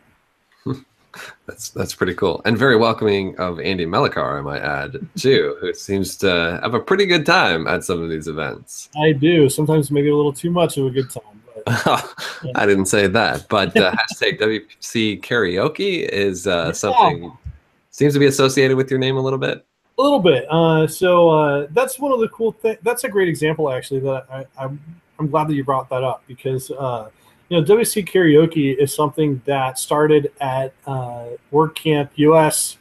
Speaker 1: That's pretty cool, and very welcoming of Andy Melichar, I might add, too, who seems to have a pretty good time at some of these events.
Speaker 2: I do. Sometimes maybe a little too much of a good time. But,
Speaker 1: yeah. I didn't say that, but hashtag WC karaoke is something seems to be associated with your name a little bit.
Speaker 2: A little bit. So that's one of the cool things. That's a great example, actually, that I'm glad that you brought that up, because WC Karaoke is something that started at WordCamp US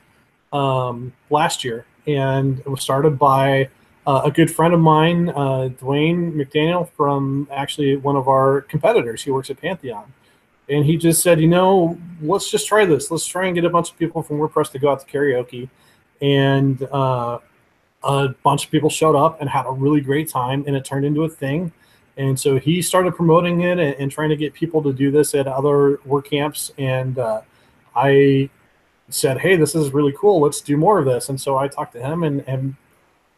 Speaker 2: last year, and it was started by a good friend of mine, Dwayne McDaniel, from actually one of our competitors. He works at Pantheon. And he just said, let's just try this. Let's try and get a bunch of people from WordPress to go out to karaoke. And a bunch of people showed up and had a really great time, and it turned into a thing. And so he started promoting it and trying to get people to do this at other WordCamps. And I said, hey, this is really cool. Let's do more of this. And so I talked to him and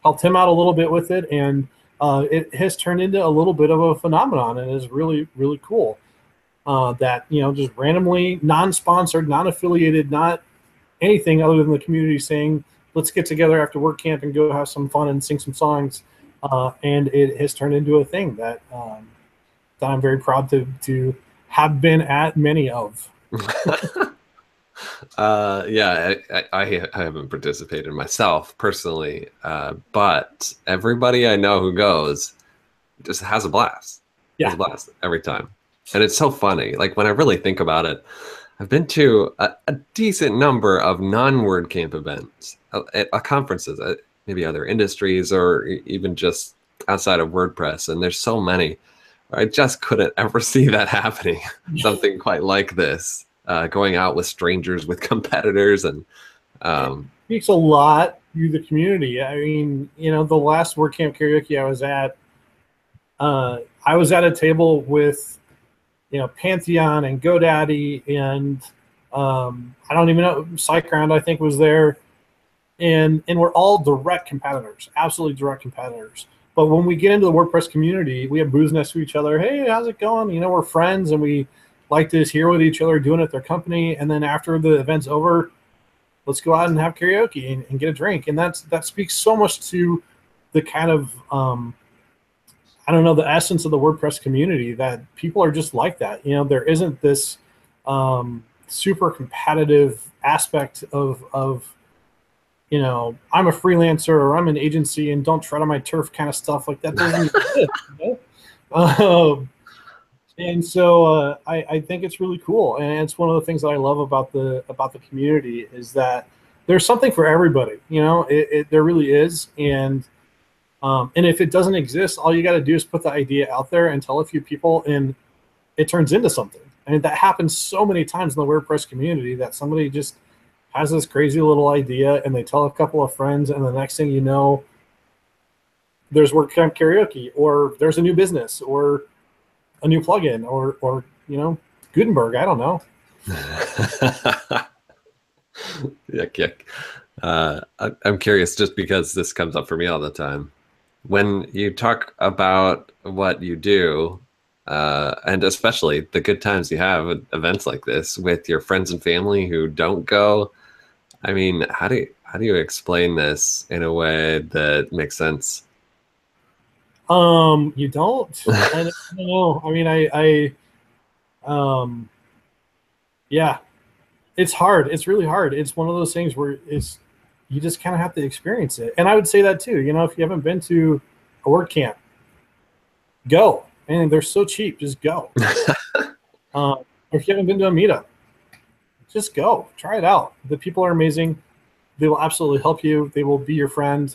Speaker 2: helped him out a little bit with it. And it has turned into a little bit of a phenomenon, and is really, really cool. That, just randomly, non-sponsored, non-affiliated, not anything other than the community saying, let's get together after WordCamp and go have some fun and sing some songs. And it has turned into a thing that I'm very proud to have been at many of.
Speaker 1: Yeah, I haven't participated myself personally, but everybody I know who goes just has a blast.
Speaker 2: Yeah.
Speaker 1: Has a blast every time. And it's so funny. Like, when I really think about it, I've been to a decent number of non-WordCamp events, at conferences, maybe other industries, or even just outside of WordPress. And there's so many. I just couldn't ever see that happening. Something quite like this, going out with strangers, with competitors. And
Speaker 2: it speaks a lot to the community. I mean, the last WordCamp karaoke I was at a table with Pantheon and GoDaddy, and I don't even know, SiteGround, I think, was there, and we're all direct competitors, absolutely direct competitors. But when we get into the WordPress community, we have booths next to each other. Hey, how's it going? We're friends, and we like to hear what each other are doing at their company. And then after the event's over, let's go out and have karaoke and get a drink. And that speaks so much to the kind of the essence of the WordPress community, that people are just like that. There isn't this super competitive aspect of I'm a freelancer or I'm an agency and don't tread on my turf kind of stuff. Like that doesn't exist. And so I think it's really cool, and it's one of the things that I love about the community is that there's something for everybody. There really is, and if it doesn't exist, all you got to do is put the idea out there and tell a few people, and it turns into something. And that happens so many times in the WordPress community that somebody just has this crazy little idea and they tell a couple of friends, and the next thing you know, there's WordCamp karaoke, or there's a new business, or a new plugin, or Gutenberg. I don't know.
Speaker 1: Yuck. I'm curious, just because this comes up for me all the time. When you talk about what you do, and especially the good times you have at events like this with your friends and family who don't go, I mean, how do you explain this in a way that makes sense?
Speaker 2: You don't. I don't know. I mean, yeah, it's hard. It's really hard. It's one of those things where you just kind of have to experience it. And I would say that too. If you haven't been to a WordCamp, go. And they're so cheap. Just go. Or if you haven't been to a meetup, just go. Try it out. The people are amazing. They will absolutely help you. They will be your friend.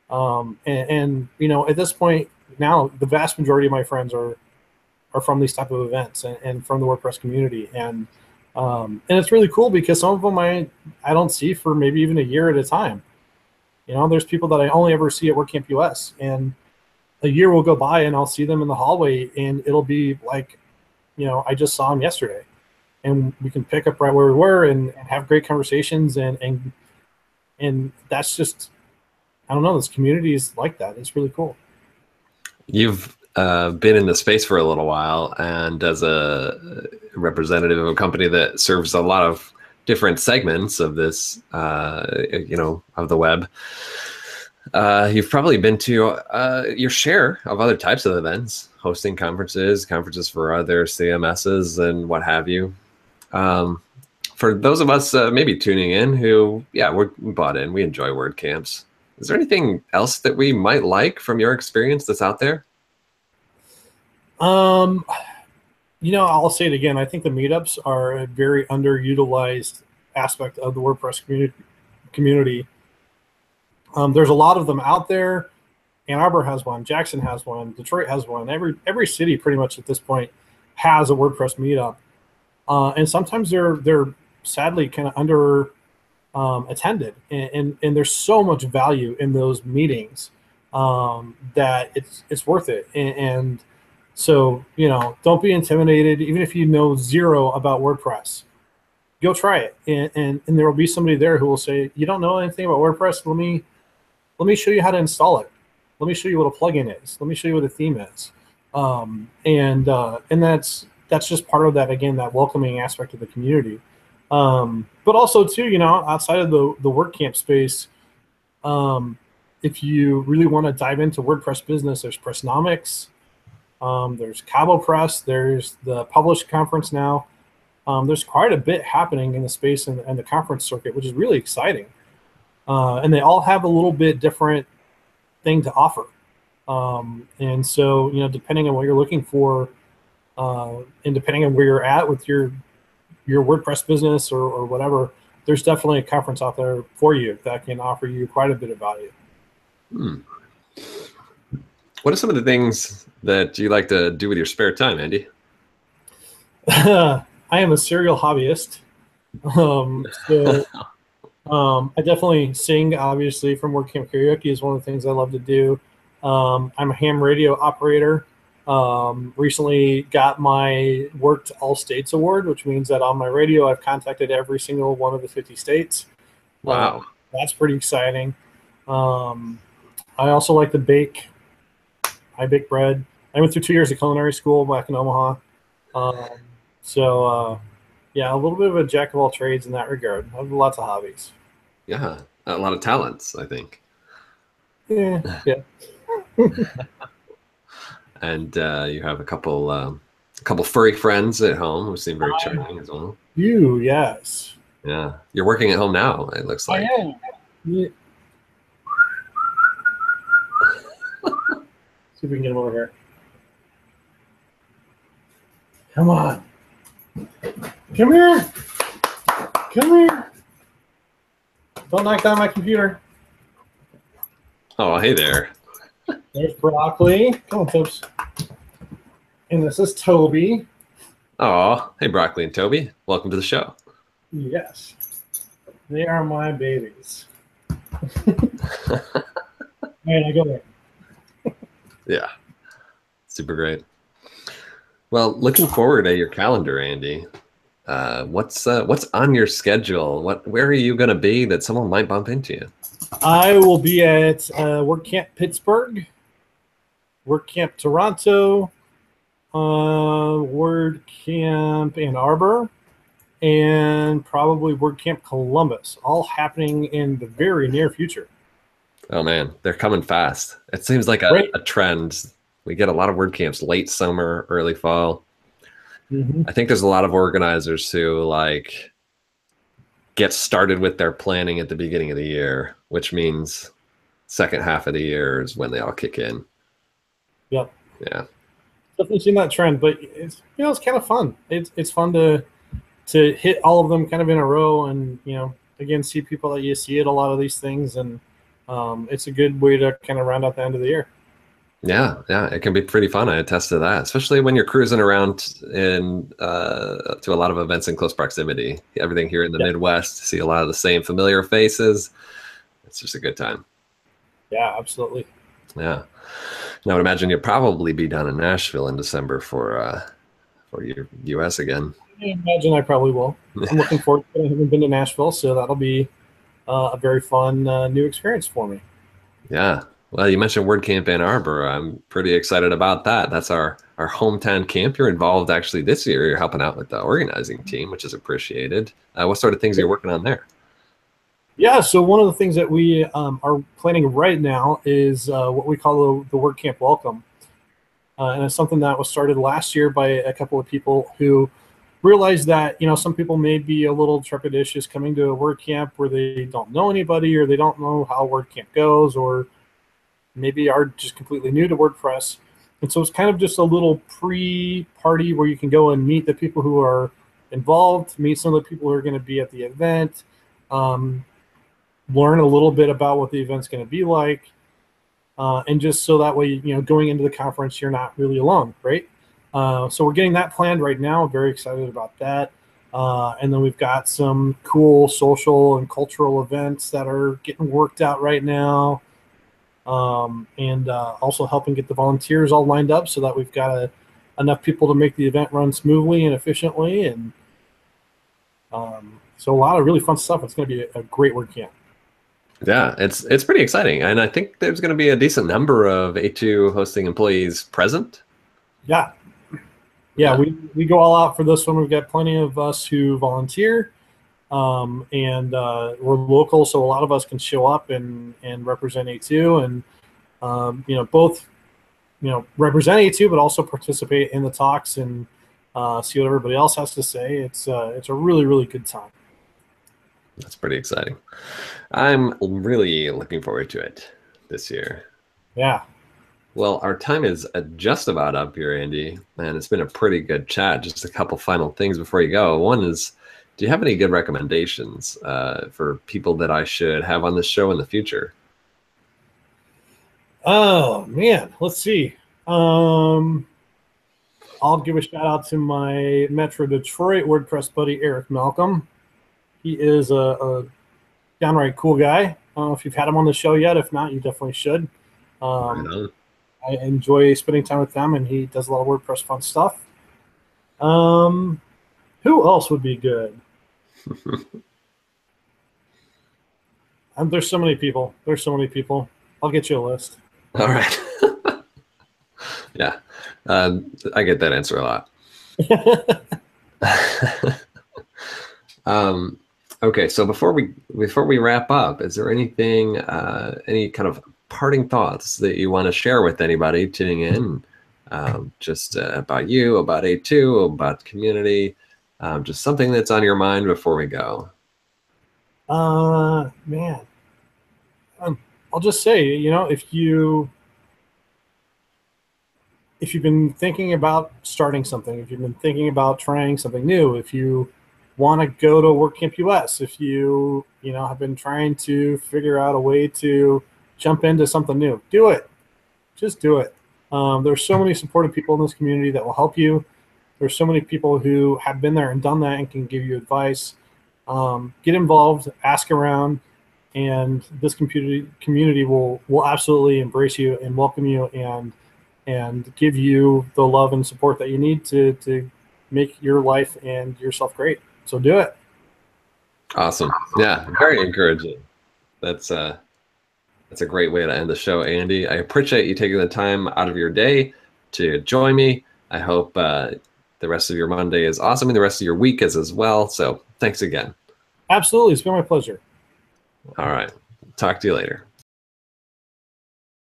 Speaker 2: And at this point now, the vast majority of my friends are from these type of events and from the WordPress community. And it's really cool because some of them I don't see for maybe even a year at a time. There's people that I only ever see at WordCamp US, and a year will go by and I'll see them in the hallway and it'll be like, I just saw them yesterday, and we can pick up right where we were and have great conversations. And that's just, I don't know, this community is like that. It's really cool.
Speaker 1: You've been in the space for a little while, and as a representative of a company that serves a lot of different segments of this, of the web, you've probably been to your share of other types of events, hosting conferences for other CMSs and what have you. For those of us maybe tuning in who, we're bought in, we enjoy WordCamps. Is there anything else that we might like from your experience that's out there?
Speaker 2: I'll say it again. I think the meetups are a very underutilized aspect of the WordPress community. There's a lot of them out there. Ann Arbor has one, Jackson has one, Detroit has one. Every city pretty much at this point has a WordPress meetup, and sometimes they're sadly kind of under attended, and there's so much value in those meetings that it's worth it. And so don't be intimidated, even if you know zero about WordPress. Go try it, and there will be somebody there who will say, you don't know anything about WordPress, let me show you how to install it. Let me show you what a plugin is. Let me show you what a theme is. And that's just part of that, again, that welcoming aspect of the community. But also too, outside of the WordCamp space, if you really want to dive into WordPress business, there's Pressnomics, there's Cabo Press, there's the Publish conference now. There's quite a bit happening in the space and the conference circuit, which is really exciting. And they all have a little bit different thing to offer. And so, depending on what you're looking for, and depending on where you're at with your WordPress business or whatever, there's definitely a conference out there for you that can offer you quite a bit of value.
Speaker 1: What are some of the things that you like to do with your spare time, Andy?
Speaker 2: I am a serial hobbyist. I definitely sing, obviously, from WordCamp Karaoke is one of the things I love to do. I'm a ham radio operator. Recently got my Worked All States Award, which means that on my radio I've contacted every single one of the 50 states.
Speaker 1: Wow.
Speaker 2: That's pretty exciting. I also like to bake. I bake bread. I went through 2 years of culinary school back in Omaha. Yeah, a little bit of a jack of all trades in that regard. I have lots of hobbies.
Speaker 1: Yeah, a lot of talents, I think.
Speaker 2: Yeah.
Speaker 1: And you have a couple furry friends at home who seem very charming as well.
Speaker 2: You, yes.
Speaker 1: Yeah, you're working at home now, it looks like.
Speaker 2: I am. Yeah. See if we can get him over here. Come on. Come here. Come here. Don't knock down my computer.
Speaker 1: Oh, hey there.
Speaker 2: There's Broccoli. Come on, Tips. And this is Toby.
Speaker 1: Oh, hey, Broccoli and Toby. Welcome to the show.
Speaker 2: Yes. They are my babies. Man, I go there.
Speaker 1: Yeah. Super great. Well, looking forward to your calendar, Andy. What's on your schedule? Where are you going to be that someone might bump into you?
Speaker 2: I will be at WordCamp Pittsburgh, WordCamp Toronto, WordCamp Ann Arbor, and probably WordCamp Columbus, all happening in the very near future.
Speaker 1: Oh man, they're coming fast. It seems like a trend. We get a lot of WordCamps late summer, early fall.
Speaker 2: Mm-hmm.
Speaker 1: I think there's a lot of organizers who like get started with their planning at the beginning of the year, which means second half of the year is when they all kick in.
Speaker 2: Yep.
Speaker 1: Yeah.
Speaker 2: Definitely seen that trend, but it's it's kind of fun. It's fun to hit all of them kind of in a row, and again see people that you see at a lot of these things, and it's a good way to kind of round out the end of the year.
Speaker 1: Yeah, it can be pretty fun. I attest to that, especially when you're cruising around to a lot of events in close proximity. Everything here in the Midwest, see a lot of the same familiar faces. It's just a good time.
Speaker 2: Yeah, absolutely.
Speaker 1: Yeah. Now I would imagine you'll probably be down in Nashville in December for your US again.
Speaker 2: I imagine I probably will. I'm looking forward to it. I haven't been to Nashville, so that'll be a very fun new experience for me.
Speaker 1: Yeah. Well, you mentioned WordCamp Ann Arbor. I'm pretty excited about that. That's our hometown camp. You're involved actually this year. You're helping out with the organizing team, which is appreciated. What sort of things are you working on there?
Speaker 2: Yeah, so one of the things that we are planning right now is what we call the WordCamp Welcome. And it's something that was started last year by a couple of people who realized that, some people may be a little trepidatious coming to a WordCamp where they don't know anybody, or they don't know how WordCamp goes, or maybe are just completely new to WordPress. And so it's kind of just a little pre-party where you can go and meet the people who are involved, meet some of the people who are going to be at the event, learn a little bit about what the event's going to be like, and just so that way, going into the conference, you're not really alone, right? So we're getting that planned right now. I'm very excited about that. And then we've got some cool social and cultural events that are getting worked out right now. And also helping get the volunteers all lined up so that we've got enough people to make the event run smoothly and efficiently. And so a lot of really fun stuff. It's going to be a great WordCamp.
Speaker 1: Yeah, it's pretty exciting. And I think there's going to be a decent number of A2 hosting employees present.
Speaker 2: Yeah. We go all out for this one. We've got plenty of us who volunteer. And we're local, so a lot of us can show up and represent A2, and both represent A2, but also participate in the talks and see what everybody else has to say. It's a really, really good time.
Speaker 1: That's pretty exciting. I'm really looking forward to it this year.
Speaker 2: Yeah.
Speaker 1: Well, our time is just about up here, Andy, and it's been a pretty good chat. Just a couple final things before you go. One is, do you have any good recommendations for people that I should have on this show in the future?
Speaker 2: Oh man, let's see. I'll give a shout out to my Metro Detroit WordPress buddy Eric Malcolm. He is a downright cool guy. I don't know if you've had him on the show yet. If not, you definitely should. I enjoy spending time with them, and he does a lot of WordPress fun stuff. Who else would be good? There's so many people. I'll get you a list.
Speaker 1: All right. Yeah, I get that answer a lot. Okay, so before we wrap up, is there anything, any kind of parting thoughts that you want to share with anybody tuning in, just about you, about A2, about community, just something that's on your mind before we go?
Speaker 2: Man, I'll just say, you know, if you've been thinking about starting something, if you've been thinking about trying something new, if you want to go to WordCamp US, if you know have been trying to figure out a way to jump into something new, do it. Just do it. There's so many supportive people in this community that will help you. There's so many people who have been there and done that and can give you advice. Get involved, ask around, and this community will absolutely embrace you and welcome you and give you the love and support that you need to make your life and yourself great. So do it.
Speaker 1: Awesome. Yeah, very encouraging. That's a great way to end the show, Andy. I appreciate you taking the time out of your day to join me. I hope the rest of your Monday is awesome and the rest of your week is as well. So thanks again.
Speaker 2: Absolutely. It's been my pleasure.
Speaker 1: All right. Talk to you later.